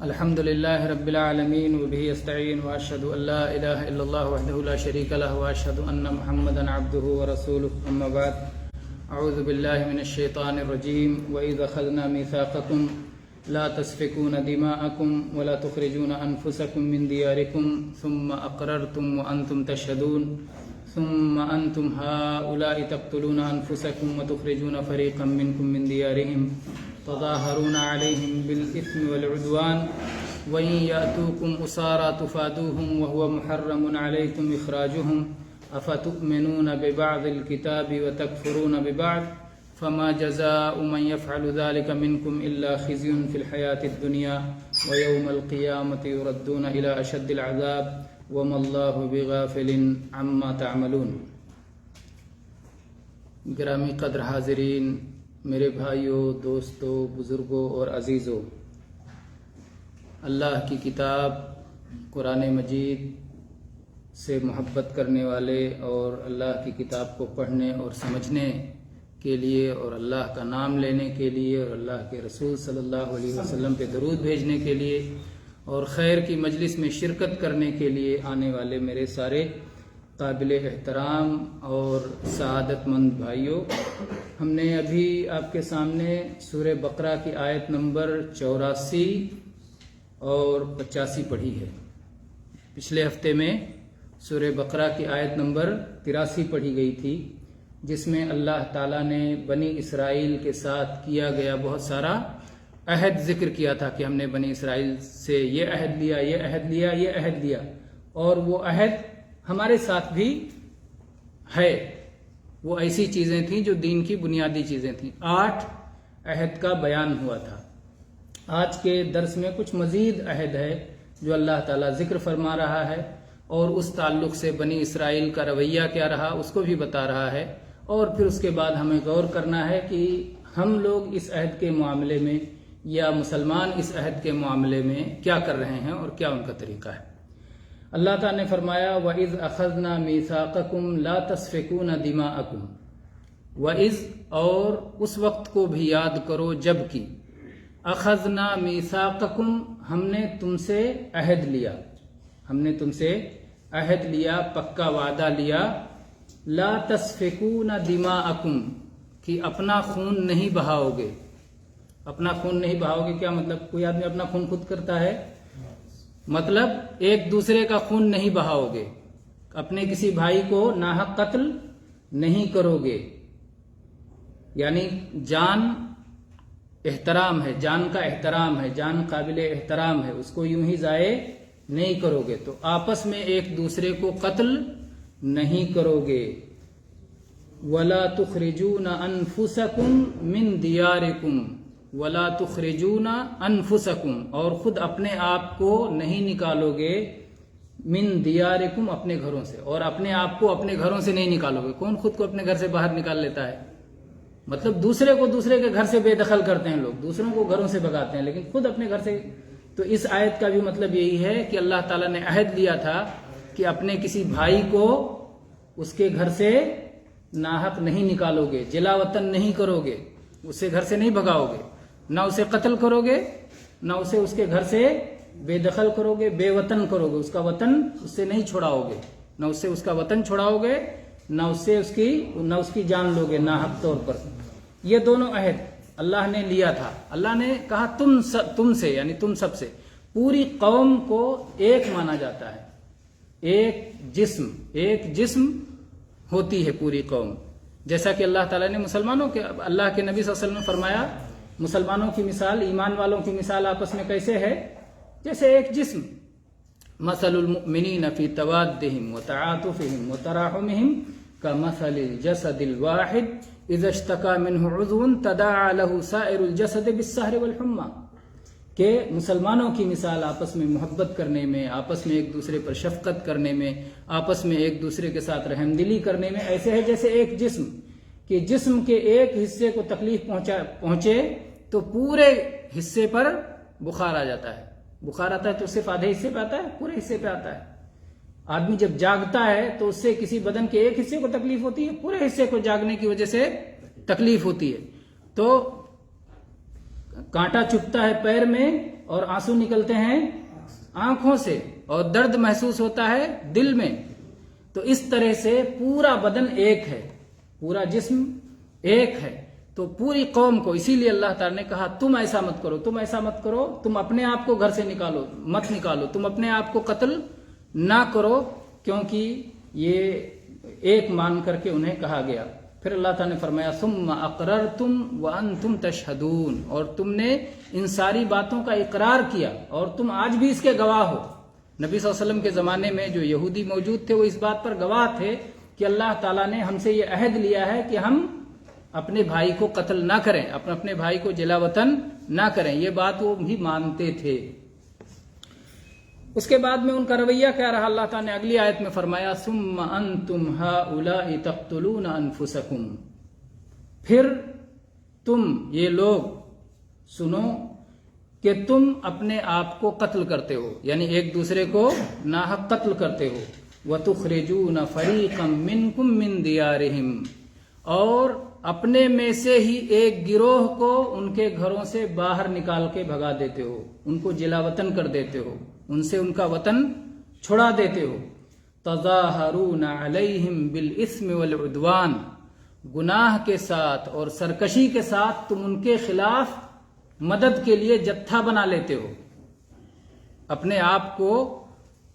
الحمد لله رب العالمين وبه يستعين وأشهد أن لا إله إلا الله وحده لا شريك له وأشهد أن محمدا عبده ورسوله أما بعد أعوذ بالله من الشيطان الرجيم وإذ أخذنا ميثاقكم لا تسفكون دماءكم ولا تخرجون أنفسكم من دياركم ثم أقررتم وأنتم تشهدون ثم أنتم هؤلاء تقتلون أنفسكم وتخرجون فريقا منكم من ديارهم تظاهرون عليهم بالإثم والعدوان وإن يأتوكم أسارى تفادوهم وهو محرم عليكم إخراجهم أفتؤمنون ببعض الكتاب وتكفرون ببعض فما جزاء من يفعل ذلك منكم إلا خزي في الحياة الدنيا ويوم القيامة يردون إلى أشد العذاب وما الله بغافل عما تعملون. گرامی قدر حاضرین، میرے بھائیوں، دوستوں، بزرگوں اور عزیزوں، اللہ کی کتاب قرآن مجید سے محبت کرنے والے اور اللہ کی کتاب کو پڑھنے اور سمجھنے کے لیے اور اللہ کا نام لینے کے لیے اور اللہ کے رسول صلی اللہ علیہ وسلم پہ درود بھیجنے کے لیے اور خیر کی مجلس میں شرکت کرنے کے لیے آنے والے میرے سارے قابل احترام اور سعادت مند بھائیوں، ہم نے ابھی آپ کے سامنے سورہ بقرہ کی آیت نمبر 84 اور 85 پڑھی ہے. پچھلے ہفتے میں سورہ بقرہ کی آیت نمبر 83 پڑھی گئی تھی، جس میں اللہ تعالیٰ نے بنی اسرائیل کے ساتھ کیا گیا بہت سارا عہد ذکر کیا تھا کہ ہم نے بنی اسرائیل سے یہ عہد لیا، یہ عہد لیا، یہ عہد لیا، اور وہ عہد ہمارے ساتھ بھی ہے. وہ ایسی چیزیں تھیں جو دین کی بنیادی چیزیں تھیں. 8 عہد کا بیان ہوا تھا. آج کے درس میں کچھ مزید عہد ہے جو اللہ تعالیٰ ذکر فرما رہا ہے، اور اس تعلق سے بنی اسرائیل کا رویہ کیا رہا اس کو بھی بتا رہا ہے. اور پھر اس کے بعد ہمیں غور کرنا ہے کہ ہم لوگ اس عہد کے معاملے میں یا مسلمان اس عہد کے معاملے میں کیا کر رہے ہیں اور کیا ان کا طریقہ ہے. اللہ تعالیٰ نے فرمایا وَإِذْ أَخَذْنَا مِيثَاقَكُمْ لَا تَسْفِكُونَ دِمَاءَكُمْ. وَإِذْ، اور اس وقت کو بھی یاد کرو جب کہ أَخَذْنَا مِيثَاقَكُمْ، ہم نے تم سے عہد لیا، ہم نے تم سے عہد لیا، پکا وعدہ لیا. لا تسفکون دماءکم، کہ اپنا خون نہیں بہاؤ گے. اپنا خون نہیں بہاؤ گے کیا مطلب؟ کوئی آدمی اپنا خون خود کرتا ہے؟ مطلب ایک دوسرے کا خون نہیں بہاؤ گے، اپنے کسی بھائی کو ناحق قتل نہیں کرو گے. یعنی جان احترام ہے، جان کا احترام ہے، جان قابل احترام ہے، اس کو یوں ہی ضائع نہیں کرو گے. تو آپس میں ایک دوسرے کو قتل نہیں کرو گے. وَلَا تُخْرِجُونَ أَنفُسَكُم مِّن دِيَارِكُمْ وَلَا تُخْرِجُونَ أَنفُسَكُم، اور خود اپنے آپ کو نہیں نکالو گے. مِن دِيَارِكُمْ، اپنے گھروں سے، اور اپنے آپ کو اپنے گھروں سے نہیں نکالو گے. کون خود کو اپنے گھر سے باہر نکال لیتا ہے؟ مطلب دوسرے کو دوسرے کے گھر سے بے دخل کرتے ہیں لوگ، دوسروں کو گھروں سے بھگاتے ہیں، لیکن خود اپنے گھر سے. تو اس آیت کا بھی مطلب یہی ہے کہ اللہ تعالیٰ نے عہد لیا تھا کہ اپنے کسی بھائی کو اس کے گھر سے ناحق نہیں نکالو گے، جلا وطن نہیں کرو گے، اسے گھر سے نہیں بھگاؤ گے، نہ اسے قتل کرو گے، نہ اسے اس کے گھر سے بے دخل کرو گے، بے وطن کرو گے، اس کا وطن اس سے نہیں چھڑاؤ گے، نہ اس سے اس کا وطن چھڑاؤ گے، نہ اس سے اس کی جان لو گے ناحق طور پر. یہ دونوں عہد اللہ نے لیا تھا. اللہ نے کہا تم سے، یعنی تم سب سے. پوری قوم کو ایک مانا جاتا ہے، ایک جسم ہوتی ہے پوری قوم. جیسا کہ اللہ تعالیٰ نے مسلمانوں کے، اللہ کے نبی صلی اللہ علیہ وسلم نے فرمایا مسلمانوں کی مثال، ایمان والوں کی مثال آپس میں کیسے ہے؟ جیسے ایک جسم. مثل المؤمنین فی توادہم وتعاطفہم وتراحمہم کمثل الجسد الواحد اذا اشتکا منہ عضو تداعی لہ سائر الجسد بالسہر والحمى. کہ مسلمانوں کی مثال آپس میں محبت کرنے میں، آپس میں ایک دوسرے پر شفقت کرنے میں، آپس میں ایک دوسرے کے ساتھ رحم دلی کرنے میں ایسے ہے جیسے ایک جسم، کہ جسم کے ایک حصے کو تکلیف پہنچے تو پورے حصے پر بخار آ جاتا ہے. بخار آتا ہے تو صرف آدھے حصے پہ آتا ہے؟ پورے حصے پہ آتا ہے. آدمی جب جاگتا ہے تو اس سے کسی بدن کے ایک حصے کو تکلیف ہوتی ہے، پورے حصے کو جاگنے کی وجہ سے تکلیف ہوتی ہے. تو کانٹا چبھتا ہے پیر میں اور آنسو نکلتے ہیں آنکھوں سے اور درد محسوس ہوتا ہے دل میں، تو اس طرح سے پورا بدن ایک ہے، پورا جسم ایک ہے. تو پوری قوم کو، اسی لیے اللہ تعالیٰ نے کہا تم ایسا مت کرو، تم ایسا مت کرو، تم اپنے آپ کو گھر سے مت نکالو، تم اپنے آپ کو قتل نہ کرو، کیونکہ یہ ایک مان کر کے انہیں کہا گیا. پھر اللہ تعالیٰ نے فرمایا ثم اقررتم وانتم تشہدون، اور تم نے ان ساری باتوں کا اقرار کیا اور تم آج بھی اس کے گواہ ہو. نبی صلی اللہ علیہ وسلم کے زمانے میں جو یہودی موجود تھے وہ اس بات پر گواہ تھے کہ اللہ تعالیٰ نے ہم سے یہ عہد لیا ہے کہ ہم اپنے بھائی کو قتل نہ کریں، اپنے بھائی کو جلا وطن نہ کریں. یہ بات وہ بھی مانتے تھے. اس کے بعد میں ان کا رویہ کیا رہا، اللہ تعالیٰ نے اگلی آیت میں فرمایا ثم انتم ہؤلاء تقتلون انفسکم، پھر تم یہ لوگ سنو کہ تم اپنے آپ کو قتل کرتے ہو، یعنی ایک دوسرے کو ناحق قتل کرتے ہو. وَتُخْرِجُونَ فَرِيقًا مِّنْكُمْ مِّن دِيَارِهِمْ، اور اپنے میں سے ہی ایک گروہ کو ان کے گھروں سے باہر نکال کے بھگا دیتے ہو، ان کو جلا وطن کر دیتے ہو، ان سے ان کا وطن چھڑا دیتے ہو. تظاہرون علیہم بالاسم والعدوان، گناہ کے ساتھ اور سرکشی کے ساتھ تم ان کے خلاف مدد کے لیے جتھا بنا لیتے ہو، اپنے آپ کو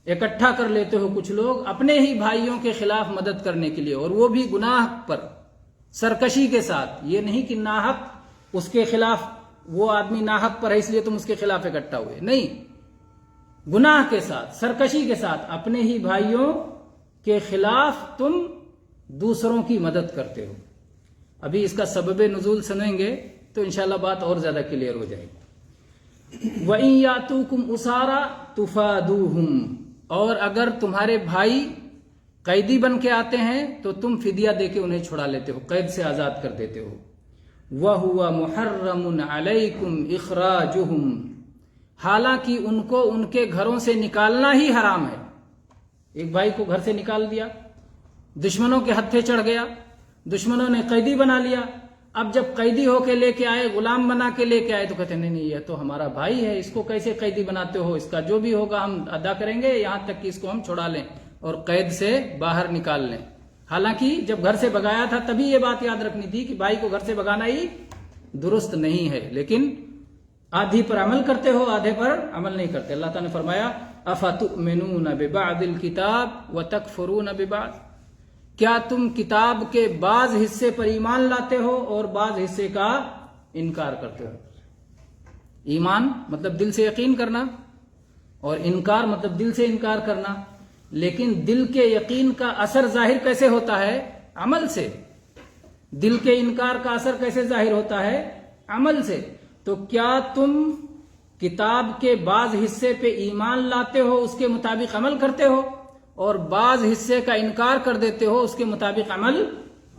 اکٹھا کر لیتے ہو کچھ لوگ اپنے ہی بھائیوں کے خلاف مدد کرنے کے لیے، اور وہ بھی گناہ پر سرکشی کے ساتھ. یہ نہیں کہ ناحق اس کے خلاف، وہ آدمی ناحق پر ہے اس لیے تم اس کے خلاف اکٹھا ہوئے، نہیں، گناہ کے ساتھ سرکشی کے ساتھ اپنے ہی بھائیوں کے خلاف تم دوسروں کی مدد کرتے ہو. ابھی اس کا سبب نزول سنیں گے تو انشاءاللہ بات اور زیادہ کلیئر ہو جائے گی. وَإِن يَأْتُوكُمْ أُسَارَىٰ تُفَادُوهُمْ، اور اگر تمہارے بھائی قیدی بن کے آتے ہیں تو تم فدیہ دے کے انہیں چھڑا لیتے ہو، قید سے آزاد کر دیتے ہو. وَهُوَ مُحَرَّمٌ عَلَيْكُمْ إِخْرَاجُهُمْ، حالانکہ ان کو ان کے گھروں سے نکالنا ہی حرام ہے. ایک بھائی کو گھر سے نکال دیا، دشمنوں کے ہتھے چڑھ گیا، دشمنوں نے قیدی بنا لیا. اب جب قیدی ہو کے لے کے آئے، غلام بنا کے لے کے آئے، تو کہتے ہیں نہیں یہ تو ہمارا بھائی ہے، اس کو کیسے قیدی بناتے ہو، اس کا جو بھی ہوگا ہم ادا کریں گے، یہاں تک کہ اس کو ہم چھڑا لیں اور قید سے باہر نکال لیں. حالانکہ جب گھر سے بگایا تھا تبھی یہ بات یاد رکھنی تھی کہ بھائی کو گھر سے بگانا ہی درست نہیں ہے، لیکن آدھی پر عمل کرتے ہو، آدھے پر عمل نہیں کرتے. اللہ تعالیٰ نے فرمایا افتؤمنون ببعض الکتاب وتکفرون ببعض، کیا تم کتاب کے بعض حصے پر ایمان لاتے ہو اور بعض حصے کا انکار کرتے ہو. ایمان مطلب دل سے یقین کرنا، اور انکار مطلب دل سے انکار کرنا. لیکن دل کے یقین کا اثر ظاہر کیسے ہوتا ہے؟ عمل سے. دل کے انکار کا اثر کیسے ظاہر ہوتا ہے؟ عمل سے. تو کیا تم کتاب کے بعض حصے پہ ایمان لاتے ہو، اس کے مطابق عمل کرتے ہو، اور بعض حصے کا انکار کر دیتے ہو، اس کے مطابق عمل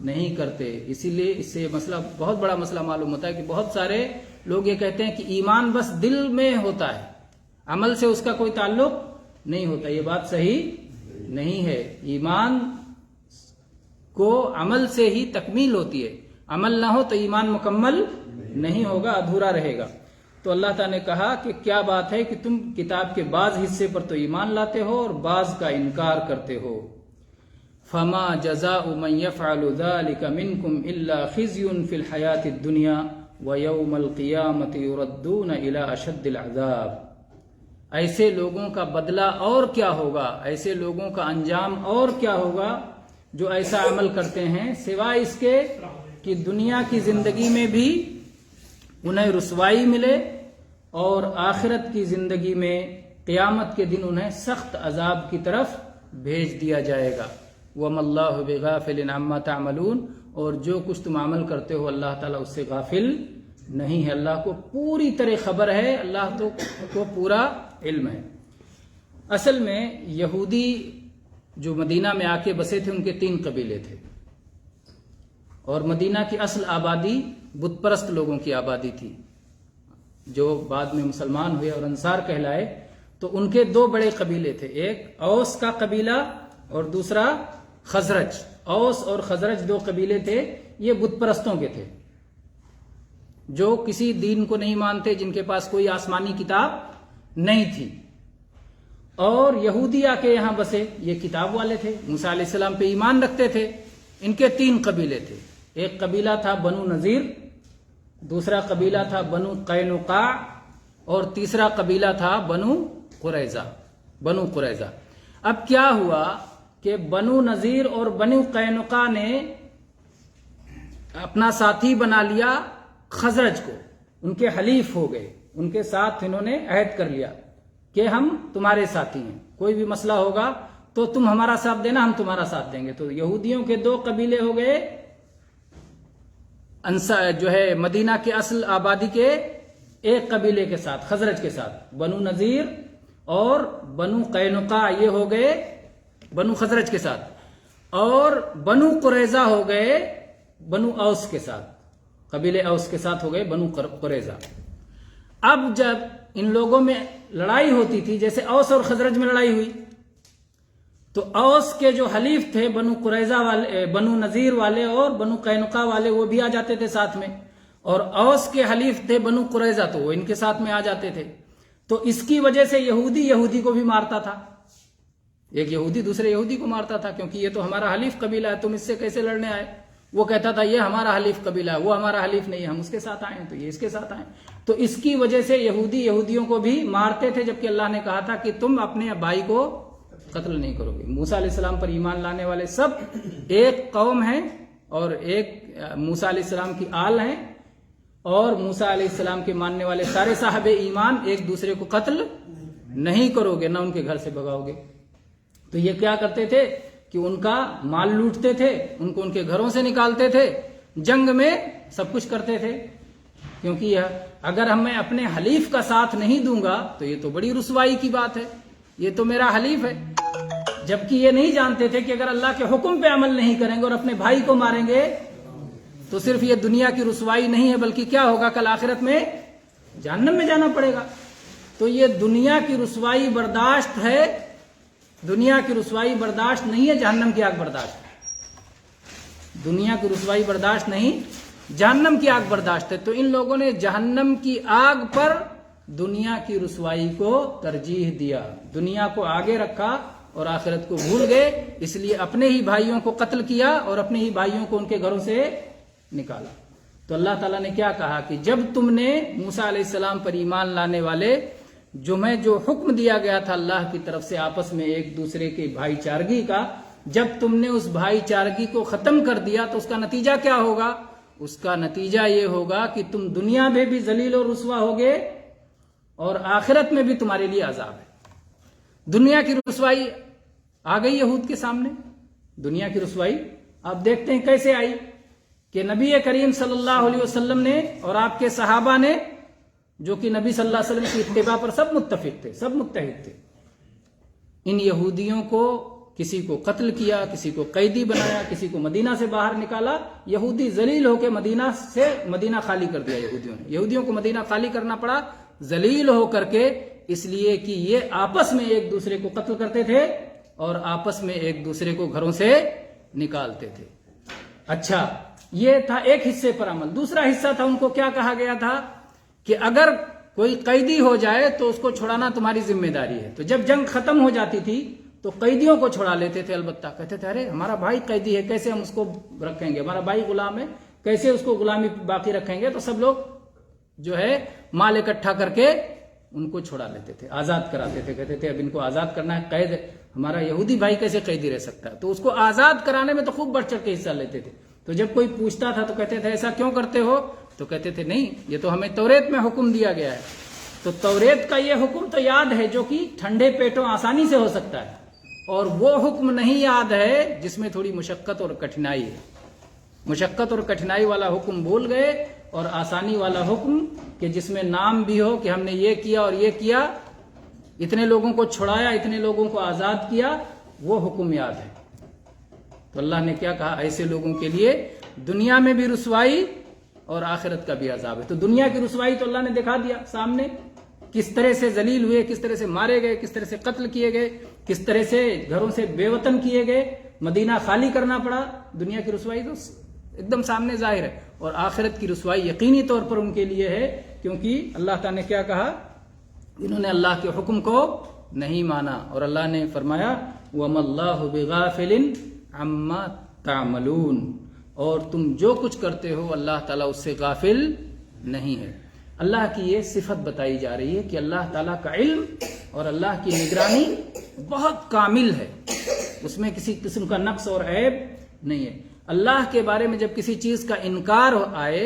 نہیں کرتے. اسی لیے اس سے یہ مسئلہ بہت بڑا مسئلہ معلوم ہوتا ہے کہ بہت سارے لوگ یہ کہتے ہیں کہ ایمان بس دل میں ہوتا ہے، عمل سے اس کا کوئی تعلق نہیں ہوتا. یہ بات صحیح نہیں ہے. ایمان کو عمل سے ہی تکمیل ہوتی ہے، عمل نہ ہو تو ایمان مکمل نہیں ہوگا، ادھورا رہے گا. تو اللہ تعالیٰ نے کہا کہ کیا بات ہے کہ تم کتاب کے بعض حصے پر تو ایمان لاتے ہو اور بعض کا انکار کرتے ہو. فما جزاء من يفعل ذلك منكم الا خزي في الحياة الدنيا ويوم القيامة يردون الى اشد العذاب. ایسے لوگوں کا بدلہ اور کیا ہوگا، ایسے لوگوں کا انجام اور کیا ہوگا جو ایسا عمل کرتے ہیں، سوائے اس کے کہ دنیا کی زندگی میں بھی انہیں رسوائی ملے اور آخرت کی زندگی میں قیامت کے دن انہیں سخت عذاب کی طرف بھیج دیا جائے گا. وَمَا اللَّهُ بِغَافِلٍ عَمَّا تَعْمَلُونَ، اور جو کچھ تم عمل کرتے ہو اللہ تعالیٰ اس سے غافل نہیں ہے. اللہ کو پوری طرح خبر ہے، اللہ کو پورا علم ہے. اصل میں یہودی جو مدینہ میں آ کے بسے تھے ان کے 3 قبیلے تھے، اور مدینہ کی اصل آبادی بت پرست لوگوں کی آبادی تھی جو بعد میں مسلمان ہوئے اور انصار کہلائے. تو ان کے 2 بڑے قبیلے تھے، ایک اوس کا قبیلہ اور دوسرا خزرج. اوس اور خزرج 2 قبیلے تھے، یہ بت پرستوں کے تھے. جو کسی دین کو نہیں مانتے، جن کے پاس کوئی آسمانی کتاب نہیں تھی، اور یہودی آ کے یہاں بسے، یہ کتاب والے تھے، موسیٰ علیہ السلام پہ ایمان رکھتے تھے۔ ان کے 3 قبیلے تھے، ایک قبیلہ تھا بنو نذیر، دوسرا قبیلہ تھا بنو قینقاع، اور تیسرا قبیلہ تھا بنو قریظہ۔ اب کیا ہوا کہ بنو نذیر اور بنو قینقاع نے اپنا ساتھی بنا لیا خزرج کو، ان کے حلیف ہو گئے، ان کے ساتھ انہوں نے عہد کر لیا کہ ہم تمہارے ساتھی ہیں، کوئی بھی مسئلہ ہوگا تو تم ہمارا ساتھ دینا، ہم تمہارا ساتھ دیں گے۔ تو یہودیوں کے 2 قبیلے ہو گئے، جو ہے مدینہ کے اصل آبادی کے ایک قبیلے کے ساتھ، خزرج کے ساتھ، بنو نذیر اور بنو قینقاع یہ ہو گئے بنو خزرج کے ساتھ، اور بنو قریظہ ہو گئے بنو اوس کے ساتھ، قبیلے اوس کے ساتھ ہو گئے بنو قریظہ۔ اب جب ان لوگوں میں لڑائی ہوتی تھی، جیسے اوس اور خزرج میں لڑائی ہوئی، تو اوس کے جو حلیف تھے بنو قریظہ والے، بنو نذیر والے اور بنو قینقاع والے، وہ بھی آ جاتے تھے ساتھ میں، اور اوس کے حلیف تھے بنو قریظہ، تو وہ ان کے ساتھ میں آ جاتے تھے۔ تو اس کی وجہ سے یہودی کو بھی مارتا تھا، ایک یہودی دوسرے یہودی کو مارتا تھا، کیونکہ یہ تو ہمارا حلیف قبیلہ ہے، تم اس سے کیسے لڑنے آئے؟ وہ کہتا تھا یہ ہمارا حلیف قبیلہ ہے، وہ ہمارا حلیف نہیں ہے، ہم اس کے ساتھ آئے ہیں، تو یہ اس کے ساتھ آئے۔ تو اس کی وجہ سے یہودیوں کو بھی مارتے تھے، جبکہ اللہ نے کہا تھا کہ تم اپنے بھائی کو قتل نہیں کرو گے۔ موسیٰ علیہ السلام پر ایمان لانے والے سب ایک قوم ہیں، اور ایک موسیٰ علیہ السلام کی آل ہیں، اور موسیٰ علیہ السلام کے ماننے والے سارے صاحب ایمان ایک دوسرے کو قتل نہیں کرو گے، نہ ان کے گھر سے بھگاؤ گے۔ تو یہ کیا کرتے تھے کہ ان کا مال لوٹتے تھے، ان کو ان کے گھروں سے نکالتے تھے، جنگ میں سب کچھ کرتے تھے، کیونکہ اگر میں اپنے حلیف کا ساتھ نہیں دوں گا تو یہ تو بڑی رسوائی کی بات ہے، یہ تو میرا حلیف ہے۔ جبکہ یہ نہیں جانتے تھے کہ اگر اللہ کے حکم پہ عمل نہیں کریں گے اور اپنے بھائی کو ماریں گے تو صرف یہ دنیا کی رسوائی نہیں ہے، بلکہ کیا ہوگا، کل آخرت میں جہنم میں جانا پڑے گا۔ تو یہ دنیا کی رسوائی برداشت ہے، دنیا کی رسوائی برداشت نہیں ہے، جہنم کی آگ برداشت ہے۔ دنیا کی رسوائی برداشت نہیں، جہنم کی آگ برداشت ہے۔ تو ان لوگوں نے جہنم کی آگ پر دنیا کی رسوائی کو ترجیح دیا، دنیا کو آگے رکھا اور آخرت کو بھول گئے، اس لیے اپنے ہی بھائیوں کو قتل کیا اور اپنے ہی بھائیوں کو ان کے گھروں سے نکالا۔ تو اللہ تعالیٰ نے کیا کہا کہ جب تم نے موسیٰ علیہ السلام پر ایمان لانے والے جو حکم دیا گیا تھا اللہ کی طرف سے آپس میں ایک دوسرے کے بھائی چارگی کا، جب تم نے اس بھائی چارگی کو ختم کر دیا تو اس کا نتیجہ کیا ہوگا؟ اس کا نتیجہ یہ ہوگا کہ تم دنیا میں بھی ذلیل و رسوا ہوگے اور آخرت میں بھی تمہارے لیے عذاب ہے۔ دنیا کی رسوائی آ گئی یہود کے سامنے، دنیا کی رسوائی آپ دیکھتے ہیں کیسے آئی کہ نبی کریم صلی اللہ علیہ وسلم نے اور آپ کے صحابہ نے، جو کہ نبی صلی اللہ علیہ وسلم کی اتباع پر سب متفق تھے، سب متحد تھے، ان یہودیوں کو کسی کو قتل کیا، کسی کو قیدی بنایا، کسی کو مدینہ سے باہر نکالا۔ یہودی ذلیل ہو کے مدینہ خالی کر دیا یہودیوں کو مدینہ خالی کرنا پڑا ذلیل ہو کر کے، اس لیے کہ یہ آپس میں ایک دوسرے کو قتل کرتے تھے اور آپس میں ایک دوسرے کو گھروں سے نکالتے تھے۔ اچھا، یہ تھا ایک حصے پر عمل۔ دوسرا حصہ تھا، ان کو کیا کہا گیا تھا کہ اگر کوئی قیدی ہو جائے تو اس کو چھڑانا تمہاری ذمہ داری ہے۔ تو جب جنگ ختم ہو جاتی تھی تو قیدیوں کو چھڑا لیتے تھے، البتہ کہتے تھے ارے ہمارا بھائی قیدی ہے، کیسے ہم اس کو رکھیں گے، ہمارا بھائی غلام ہے، کیسے اس کو غلامی باقی رکھیں گے۔ تو سب لوگ جو ہے مال اکٹھا کر کے ان کو چھڑا لیتے تھے، آزاد کراتے تھے، کہتے تھے اب ان کو آزاد کرنا ہے، قید ہمارا یہودی بھائی کیسے قیدی رہ سکتا ہے۔ تو اس کو آزاد کرانے میں تو خوب بڑھ چڑھ کے حصہ لیتے تھے۔ تو جب کوئی پوچھتا تھا تو کہتے تھے ایسا کیوں کرتے ہو؟ تو کہتے تھے نہیں، یہ تو ہمیں توریت میں حکم دیا گیا ہے۔ تو توریت کا یہ حکم تو یاد ہے جو کہ ٹھنڈے پیٹوں آسانی سے ہو سکتا ہے، اور وہ حکم نہیں یاد ہے جس میں تھوڑی مشقت اور کٹھنائی ہے۔ مشقت اور کٹھنائی والا حکم بھول گئے، اور آسانی والا حکم کہ جس میں نام بھی ہو کہ ہم نے یہ کیا اور یہ کیا، اتنے لوگوں کو چھڑایا، اتنے لوگوں کو آزاد کیا، وہ حکم یاد ہے۔ تو اللہ نے کیا کہا، ایسے لوگوں کے لیے دنیا میں بھی رسوائی اور آخرت کا بھی عذاب ہے۔ تو دنیا کی رسوائی تو اللہ نے دکھا دیا سامنے، کس طرح سے ذلیل ہوئے، کس طرح سے مارے گئے، کس طرح سے قتل کیے گئے، کس طرح سے گھروں سے بے وطن کیے گئے، مدینہ خالی کرنا پڑا۔ دنیا کی رسوائی تو ایک دم سامنے ظاہر ہے، اور آخرت کی رسوائی یقینی طور پر ان کے لیے ہے، کیونکہ اللہ تعالیٰ نے کیا کہا؟ انہوں نے اللہ کے حکم کو نہیں مانا، اور اللہ نے فرمایا وَمَا اللَّهُ بِغَافِلٍ عَمَّا تَعْمَلُونَ، اور تم جو کچھ کرتے ہو اللہ تعالیٰ اس سے غافل نہیں ہے۔ اللہ کی یہ صفت بتائی جا رہی ہے کہ اللہ تعالیٰ کا علم اور اللہ کی نگرانی بہت کامل ہے، اس میں کسی قسم کا نقص اور عیب نہیں ہے۔ اللہ کے بارے میں جب کسی چیز کا انکار آئے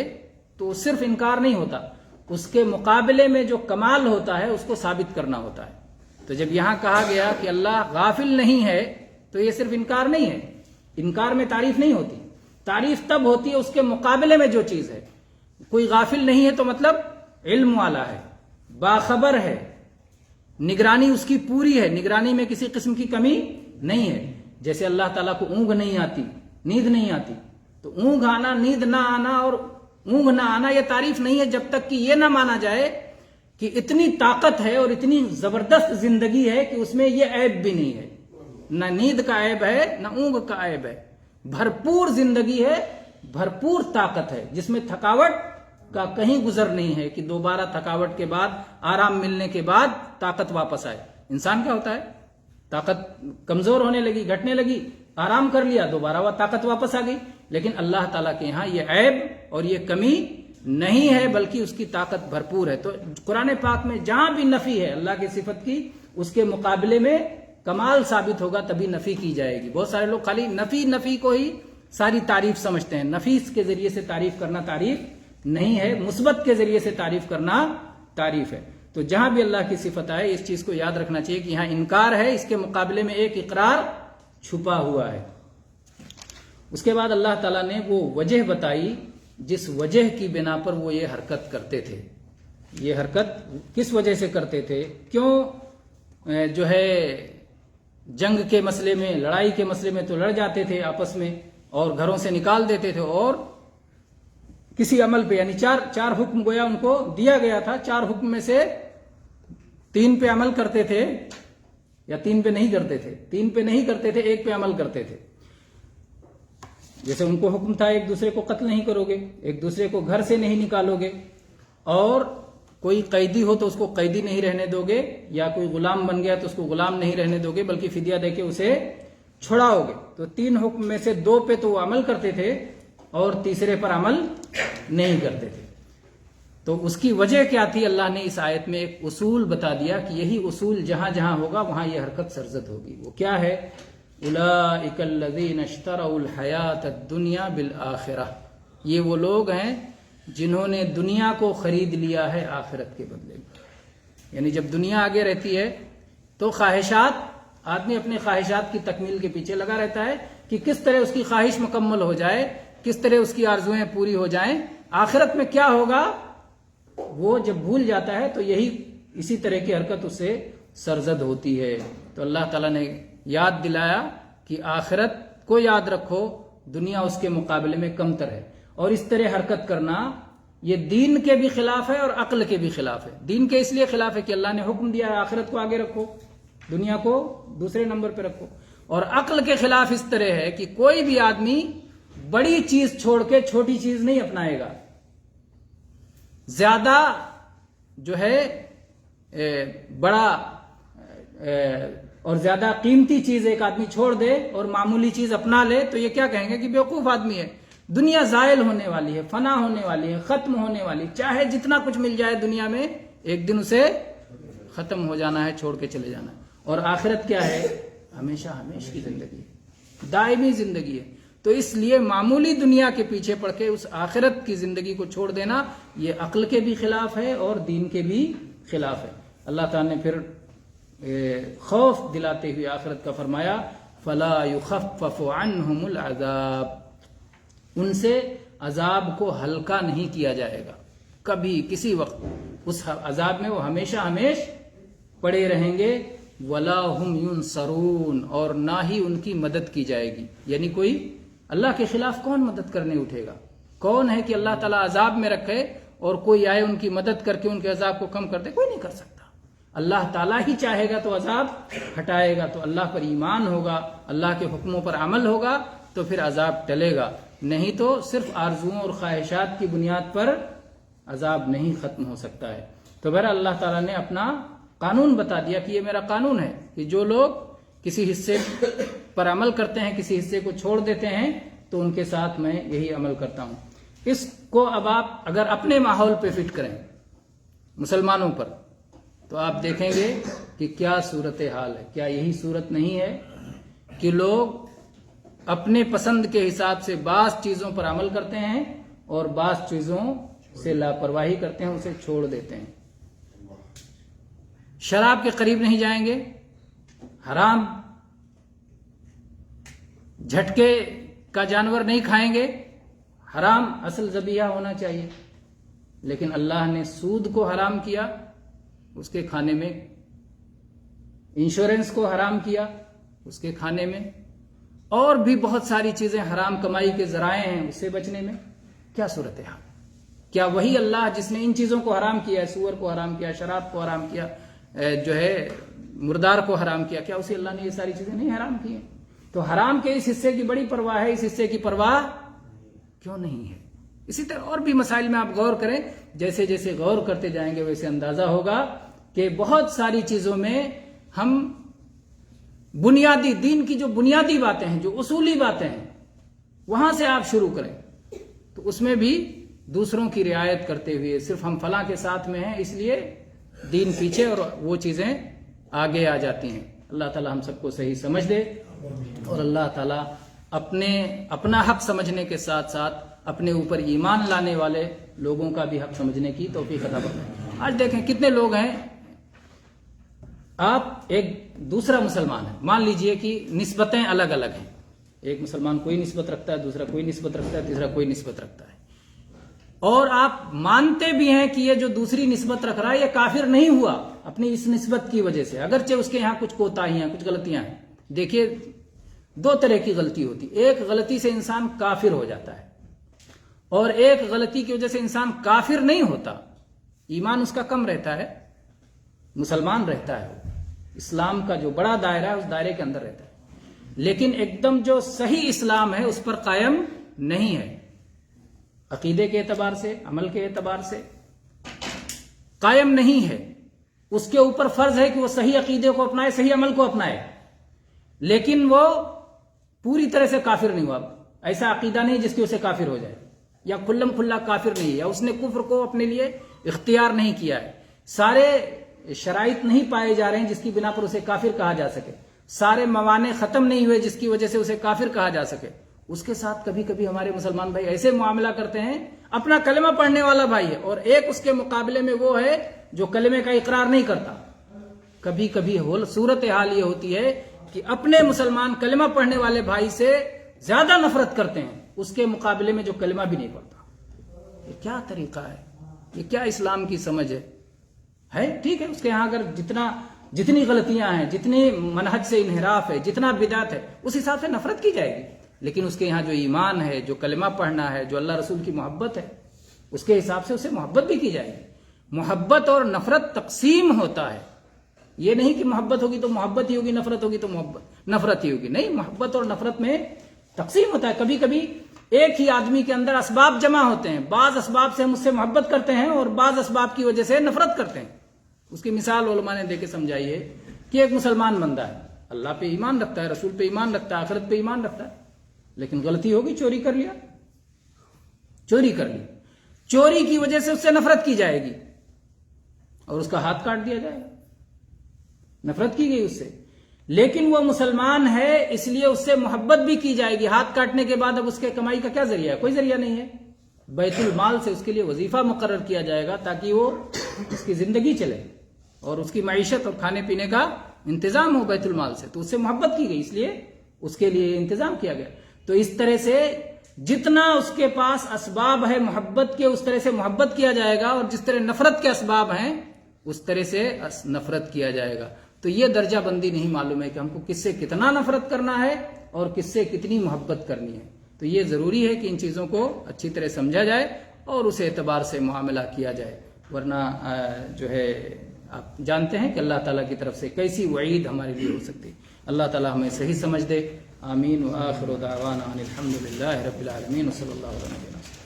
تو صرف انکار نہیں ہوتا، اس کے مقابلے میں جو کمال ہوتا ہے اس کو ثابت کرنا ہوتا ہے۔ تو جب یہاں کہا گیا کہ اللہ غافل نہیں ہے تو یہ صرف انکار نہیں ہے، انکار میں تعریف نہیں ہوتی، تعریف تب ہوتی ہے اس کے مقابلے میں جو چیز ہے۔ کوئی غافل نہیں ہے تو مطلب علم والا ہے، باخبر ہے، نگرانی اس کی پوری ہے، نگرانی میں کسی قسم کی کمی نہیں ہے۔ جیسے اللہ تعالیٰ کو اونگ نہیں آتی، نیند نہیں آتی، تو اونگ آنا، نیند نہ آنا اور اونگ نہ آنا یہ تعریف نہیں ہے جب تک کہ یہ نہ مانا جائے کہ اتنی طاقت ہے اور اتنی زبردست زندگی ہے کہ اس میں یہ عیب بھی نہیں ہے، نہ نیند کا عیب ہے نہ اونگ کا عیب ہے، بھرپور زندگی ہے، بھرپور طاقت ہے، جس میں تھکاوٹ کا کہیں گزر نہیں ہے کہ دوبارہ تھکاوٹ کے بعد، آرام ملنے کے بعد طاقت واپس آئے۔ انسان کیا ہوتا ہے؟ طاقت کمزور ہونے لگی، گھٹنے لگی، آرام کر لیا، دوبارہ وہ طاقت واپس آ گئی۔ لیکن اللہ تعالیٰ کے ہاں یہ عیب اور یہ کمی نہیں ہے، بلکہ اس کی طاقت بھرپور ہے۔ تو قرآن پاک میں جہاں بھی نفی ہے اللہ کی صفت کی، اس کے مقابلے میں کمال ثابت ہوگا تبھی نفی کی جائے گی۔ بہت سارے لوگ خالی نفی کو ہی ساری تعریف سمجھتے ہیں۔ نفیس کے ذریعے سے تعریف کرنا تعریف نہیں ہے، مثبت کے ذریعے سے تعریف کرنا تعریف ہے۔ تو جہاں بھی اللہ کی صفت آئے اس چیز کو یاد رکھنا چاہیے کہ یہاں انکار ہے، اس کے مقابلے میں ایک اقرار چھپا ہوا ہے۔ اس کے بعد اللہ تعالیٰ نے وہ وجہ بتائی جس وجہ کی بنا پر وہ یہ حرکت کرتے تھے۔ یہ حرکت کس وجہ سے کرتے تھے؟ کیوں جو ہے جنگ کے مسئلے میں، لڑائی کے مسئلے میں تو لڑ جاتے تھے آپس میں اور گھروں سے نکال دیتے تھے، اور کسی عمل پہ، یعنی چار حکم گویا ان کو دیا گیا تھا، 4 حکم میں سے 3 پہ عمل کرتے تھے یا 3 پہ نہیں کرتے تھے، 3 پہ نہیں کرتے تھے، 1 پہ عمل کرتے تھے۔ جیسے ان کو حکم تھا ایک دوسرے کو قتل نہیں کرو گے، ایک دوسرے کو گھر سے نہیں نکالو گے، اور کوئی قیدی ہو تو اس کو قیدی نہیں رہنے دو گے، یا کوئی غلام بن گیا تو اس کو غلام نہیں رہنے دو گے بلکہ فدیہ دے کے اسے چھڑاؤ گے۔ تو 3 حکم میں سے 2 پہ تو وہ عمل کرتے تھے اور تیسرے پر عمل نہیں کرتے تھے۔ تو اس کی وجہ کیا تھی؟ اللہ نے اس آیت میں ایک اصول بتا دیا کہ یہی اصول جہاں جہاں ہوگا وہاں یہ حرکت سرزد ہوگی۔ وہ کیا ہے؟ اولئک الذین اشتروا الحیات الدنیا بالآخرہ، یہ وہ لوگ ہیں جنہوں نے دنیا کو خرید لیا ہے آخرت کے بدلے میں۔ یعنی جب دنیا آگے رہتی ہے تو خواہشات، آدمی اپنے خواہشات کی تکمیل کے پیچھے لگا رہتا ہے کہ کس طرح اس کی خواہش مکمل ہو جائے، کس طرح اس کی آرزویں پوری ہو جائیں۔ آخرت میں کیا ہوگا وہ جب بھول جاتا ہے تو یہی اسی طرح کی حرکت اس سے سرزد ہوتی ہے۔ تو اللہ تعالیٰ نے یاد دلایا کہ آخرت کو یاد رکھو، دنیا اس کے مقابلے میں کم تر ہے، اور اس طرح حرکت کرنا یہ دین کے بھی خلاف ہے اور عقل کے بھی خلاف ہے۔ دین کے اس لیے خلاف ہے کہ اللہ نے حکم دیا ہے آخرت کو آگے رکھو، دنیا کو دوسرے نمبر پہ رکھو، اور عقل کے خلاف اس طرح ہے کہ کوئی بھی آدمی بڑی چیز چھوڑ کے چھوٹی چیز نہیں اپنائے گا۔ زیادہ جو ہے بڑا اور زیادہ قیمتی چیز ایک آدمی چھوڑ دے اور معمولی چیز اپنا لے تو یہ کیا کہیں گے کہ بیوقوف آدمی ہے۔ دنیا زائل ہونے والی ہے، فنا ہونے والی ہے، ختم ہونے والی، چاہے جتنا کچھ مل جائے دنیا میں ایک دن اسے ختم ہو جانا ہے، چھوڑ کے چلے جانا ہے۔ اور آخرت کیا ہے؟ ہمیشہ ہمیشہ کی زندگی ہے، دائمی زندگی ہے۔ تو اس لیے معمولی دنیا کے پیچھے پڑ کے اس آخرت کی زندگی کو چھوڑ دینا یہ عقل کے بھی خلاف ہے اور دین کے بھی خلاف ہے۔ اللہ تعالیٰ نے پھر خوف دلاتے ہوئے آخرت کا فرمایا فَلَا يُخَفَّفُ عَنْهُمُ الْعَذَابِ، ان سے عذاب کو ہلکا نہیں کیا جائے گا کبھی کسی وقت، اس عذاب میں وہ ہمیشہ پڑے رہیں گے۔ وَلَا هُمْ يُنصَرُونَ، اور نہ ہی ان کی مدد کی جائے گی۔ یعنی کوئی اللہ کے خلاف کون مدد کرنے اٹھے گا؟ کون ہے کہ اللہ تعالیٰ عذاب میں رکھے اور کوئی آئے ان کی مدد کر کے ان کے عذاب کو کم کر دے؟ کوئی نہیں کر سکتا۔ اللہ تعالیٰ ہی چاہے گا تو عذاب ہٹائے گا۔ تو اللہ پر ایمان ہوگا، اللہ کے حکموں پر عمل ہوگا تو پھر عذاب ٹلے گا۔ نہیں تو صرف آرزوؤں اور خواہشات کی بنیاد پر عذاب نہیں ختم ہو سکتا ہے۔ تو بہرحال اللہ تعالیٰ نے اپنا قانون بتا دیا کہ یہ میرا قانون ہے کہ جو لوگ کسی حصے پر عمل کرتے ہیں، کسی حصے کو چھوڑ دیتے ہیں، تو ان کے ساتھ میں یہی عمل کرتا ہوں۔ اس کو اب آپ اگر اپنے ماحول پہ فٹ کریں مسلمانوں پر، تو آپ دیکھیں گے کہ کیا صورتحال ہے۔ کیا یہی صورت نہیں ہے کہ لوگ اپنے پسند کے حساب سے بعض چیزوں پر عمل کرتے ہیں اور بعض چیزوں سے لاپرواہی کرتے ہیں، اسے چھوڑ دیتے ہیں۔ شراب کے قریب نہیں جائیں گے، حرام جھٹکے کا جانور نہیں کھائیں گے، حرام اصل ذبیحہ ہونا چاہیے، لیکن اللہ نے سود کو حرام کیا اس کے کھانے میں، انشورنس کو حرام کیا اس کے کھانے میں، اور بھی بہت ساری چیزیں حرام کمائی کے ذرائع ہیں اس سے بچنے میں۔ کیا صورتحال؟ کیا وہی اللہ جس نے ان چیزوں کو حرام کیا ہے، سور کو حرام کیا، شراب کو حرام کیا، جو ہے مردار کو حرام کیا، کیا اسی اللہ نے یہ ساری چیزیں نہیں حرام کی ہیں؟ تو حرام کے اس حصے کی بڑی پرواہ ہے، اس حصے کی پرواہ کیوں نہیں ہے؟ اسی طرح اور بھی مسائل میں آپ غور کریں، جیسے جیسے غور کرتے جائیں گے ویسے اندازہ ہوگا کہ بہت ساری چیزوں میں ہم بنیادی دین کی جو بنیادی باتیں ہیں، جو اصولی باتیں ہیں، وہاں سے آپ شروع کریں تو اس میں بھی دوسروں کی رعایت کرتے ہوئے صرف ہم فلاں کے ساتھ میں ہیں اس لیے دین پیچھے اور وہ چیزیں آگے آ جاتی ہیں۔ اللہ تعالی ہم سب کو صحیح سمجھ دے، اور اللہ تعالی اپنا حق سمجھنے کے ساتھ ساتھ اپنے اوپر ایمان لانے والے لوگوں کا بھی حق سمجھنے کی توفیق عطا فرمائے۔ آج دیکھیں کتنے لوگ ہیں، آپ ایک دوسرا مسلمان ہے، مان لیجئے کہ نسبتیں الگ الگ ہیں، ایک مسلمان کوئی نسبت رکھتا ہے، دوسرا کوئی نسبت رکھتا ہے، تیسرا کوئی نسبت رکھتا ہے، اور آپ مانتے بھی ہیں کہ یہ جو دوسری نسبت رکھ رہا ہے یہ کافر نہیں ہوا اپنی اس نسبت کی وجہ سے، اگرچہ اس کے یہاں کچھ کوتاہیاں، کچھ غلطیاں ہیں۔ دیکھیے دو طرح کی غلطی ہوتی، ایک غلطی سے انسان کافر ہو جاتا ہے، اور ایک غلطی کی وجہ سے انسان کافر نہیں ہوتا، ایمان اس کا کم رہتا ہے، مسلمان رہتا ہے، اسلام کا جو بڑا دائرہ ہے اس دائرے کے اندر رہتا ہے، لیکن ایک دم جو صحیح اسلام ہے اس پر قائم نہیں ہے، عقیدے کے اعتبار سے، عمل کے اعتبار سے قائم نہیں ہے۔ اس کے اوپر فرض ہے کہ وہ صحیح عقیدے کو اپنائے، صحیح عمل کو اپنائے، لیکن وہ پوری طرح سے کافر نہیں ہوا، ایسا عقیدہ نہیں جس کی اسے کافر ہو جائے، یا کھلم کھلا کافر نہیں ہے، یا اس نے کفر کو اپنے لیے اختیار نہیں کیا ہے، سارے شرائط نہیں پائے جا رہے ہیں جس کی بنا پر اسے کافر کہا جا سکے، سارے موانع ختم نہیں ہوئے جس کی وجہ سے اسے کافر کہا جا سکے، اس کے ساتھ کبھی کبھی ہمارے مسلمان بھائی ایسے معاملہ کرتے ہیں، اپنا کلمہ پڑھنے والا بھائی ہے اور ایک اس کے مقابلے میں وہ ہے جو کلمے کا اقرار نہیں کرتا۔ کبھی کبھی صورتحال یہ ہوتی ہے کہ اپنے مسلمان کلمہ پڑھنے والے بھائی سے زیادہ نفرت کرتے ہیں اس کے مقابلے میں جو کلمہ بھی نہیں پڑھتا۔ یہ کیا طریقہ ہے؟ یہ کیا اسلام کی سمجھ ہے؟ ٹھیک ہے، اس کے یہاں اگر جتنی غلطیاں ہیں، جتنی منہج سے انحراف ہے، جتنا بدعت ہے، اس حساب سے نفرت کی جائے گی، لیکن اس کے یہاں جو ایمان ہے، جو کلمہ پڑھنا ہے، جو اللہ رسول کی محبت ہے، اس کے حساب سے اسے محبت بھی کی جائے گی۔ محبت اور نفرت تقسیم ہوتا ہے، یہ نہیں کہ محبت ہوگی تو محبت ہی ہوگی، نفرت ہوگی تو نفرت ہی ہوگی، نہیں، محبت اور نفرت میں تقسیم ہوتا ہے۔ کبھی کبھی ایک ہی آدمی کے اندر اسباب جمع ہوتے ہیں، بعض اسباب سے ہم اس سے محبت کرتے ہیں اور بعض اسباب کی وجہ سے نفرت کرتے ہیں۔ اس کی مثال علماء نے دے کے سمجھائی ہے کہ ایک مسلمان بندہ ہے، اللہ پہ ایمان رکھتا ہے، رسول پہ ایمان رکھتا ہے، آخرت پہ ایمان رکھتا ہے، لیکن غلطی ہوگی، چوری کر لی، چوری کی وجہ سے اس سے نفرت کی جائے گی اور اس کا ہاتھ کاٹ دیا جائے گا، نفرت کی گئی اس سے، لیکن وہ مسلمان ہے اس لیے اس سے محبت بھی کی جائے گی۔ ہاتھ کاٹنے کے بعد اب اس کے کمائی کا کیا ذریعہ ہے؟ کوئی ذریعہ نہیں ہے، بیت المال سے اس کے لیے وظیفہ مقرر کیا جائے گا تاکہ وہ اس کی زندگی چلے اور اس کی معیشت اور کھانے پینے کا انتظام ہو بیت المال سے، تو اس سے محبت کی گئی، اس لیے اس کے لیے انتظام کیا گیا۔ تو اس طرح سے جتنا اس کے پاس اسباب ہے محبت کے، اس طرح سے محبت کیا جائے گا، اور جس طرح نفرت کے اسباب ہیں اس طرح سے نفرت کیا جائے گا۔ تو یہ درجہ بندی نہیں معلوم ہے کہ ہم کو کس سے کتنا نفرت کرنا ہے اور کس سے کتنی محبت کرنی ہے۔ تو یہ ضروری ہے کہ ان چیزوں کو اچھی طرح سمجھا جائے اور اس اعتبار سے معاملہ کیا جائے، ورنہ جو ہے آپ جانتے ہیں کہ اللہ تعالیٰ کی طرف سے کیسی وعید ہمارے لیے ہو سکتی ہے۔ اللہ تعالیٰ ہمیں صحیح سمجھ دے آمین. وآخر دعوانا ان الحمد للہ رب العالمین. صلی اللہ علیہ وسلم.